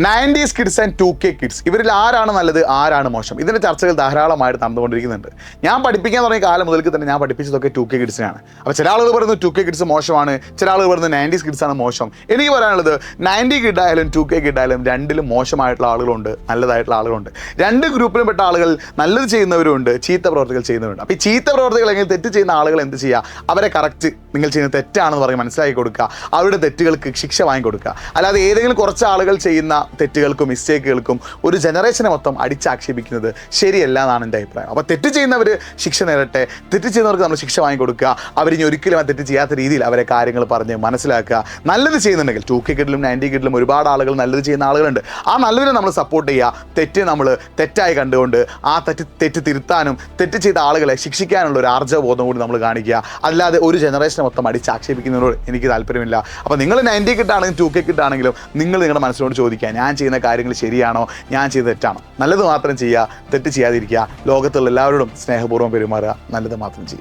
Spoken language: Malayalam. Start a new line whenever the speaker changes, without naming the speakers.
90s kids and 2K kids ഇവരിൽ ആരാണ് നല്ലത്, ആരാണ് മോശം? ഇതിൻ്റെ ചർച്ചകൾ ധാരാളമായിട്ട് നടന്നുകൊണ്ടിരിക്കുന്നുണ്ട്. ഞാൻ പഠിപ്പിക്കാൻ തുടങ്ങിയ കാലം മുതൽക്ക് തന്നെ ഞാൻ പഠിപ്പിച്ചതൊക്കെ 2K കിഡ്സിനാണ്. അപ്പോൾ ചില ആളുകൾ പറയുന്നത് 2K കിഡ്സ് മോശമാണ്, ചില ആളുകൾ പറയുന്നത് 90s കിഡ്സ് ആണ് മോശം. എനിക്ക് പറയാനുള്ളത് 90 കിഡ് ആയാലും 2K കിഡ് ആയാലും രണ്ടിലും മോശമായിട്ടുള്ള ആളുകളുണ്ട്, നല്ലതായിട്ടുള്ള ആളുകളുണ്ട്. രണ്ട് ഗ്രൂപ്പിലും പെട്ട ആളുകൾ നല്ലത് ചെയ്യുന്നവരുണ്ട്, ചീത്ത പ്രവർത്തികൾ ചെയ്യുന്നവരുണ്ട്. അപ്പോൾ ഈ ചീത്ത പ്രവർത്തികൾ അല്ലെങ്കിൽ തെറ്റ് ചെയ്യുന്ന ആളുകൾ എന്ത് ചെയ്യുക? അവരെ കറക്റ്റ് നിങ്ങൾ ചെയ്യുന്ന തെറ്റാണെന്ന് പറഞ്ഞ് മനസ്സിലാക്കി കൊടുക്കുക, അവരുടെ തെറ്റുകൾക്ക് ശിക്ഷ വാങ്ങിക്കൊടുക്കുക. അല്ലാതെ ഏതെങ്കിലും കുറച്ച് ആളുകൾ ചെയ്യുന്ന തെറ്റുകൾക്കും മിസ്റ്റേക്കുകൾക്കും ഒരു ജനറേഷനെ മൊത്തം അടിച്ചാക്ഷേപിക്കുന്നത് ശരിയല്ല എന്നാണ് എൻ്റെ അഭിപ്രായം. അപ്പോൾ തെറ്റ് ചെയ്യുന്നവർ ശിക്ഷ നേരട്ടെ, തെറ്റ് ചെയ്യുന്നവർക്ക് നമ്മൾ ശിക്ഷ വാങ്ങിക്കൊടുക്കുക. അവരിനി ഒരിക്കലും ആ തെറ്റ് ചെയ്യാത്ത രീതിയിൽ അവരെ കാര്യങ്ങൾ പറഞ്ഞ് മനസ്സിലാക്കുക. നല്ലത് ചെയ്യുന്നുണ്ടെങ്കിൽ 2K കിഡിലും 90 കിഡിലും ഒരുപാട് ആളുകൾ നല്ലത് ചെയ്യുന്ന ആളുകളുണ്ട്. ആ നല്ലതിനെ നമ്മൾ സപ്പോർട്ട് ചെയ്യുക, തെറ്റ് നമ്മൾ തെറ്റായി കണ്ടുകൊണ്ട് ആ തെറ്റ് തിരുത്താനും തെറ്റ് ചെയ്ത ആളുകളെ ശിക്ഷിക്കാനുള്ള ഒരു ആർജവബോധം കൂടി നമ്മൾ കാണിക്കുക. അല്ലാതെ ഒരു ജനറേഷനെ മൊത്തം അടിച്ചാക്ഷേപിക്കുന്നതിനോട് എനിക്ക് താല്പര്യമില്ല. അപ്പോൾ നിങ്ങൾ 90 കിട്ടാണെങ്കിലും 2K കിട്ടാണെങ്കിലും നിങ്ങൾ നിങ്ങളുടെ മനസ്സിനോട് ചോദിക്കുക, ഞാൻ ചെയ്യുന്ന കാര്യങ്ങൾ ശരിയാണോ, ഞാൻ ചെയ്ത തെറ്റാണോ? നല്ലത് മാത്രം ചെയ്യുക, തെറ്റ് ചെയ്യാതിരിക്കുക. ലോകത്തുള്ള എല്ലാവരോടും സ്നേഹപൂർവ്വം പെരുമാറുക, നല്ലത് മാത്രം ചെയ്യുക.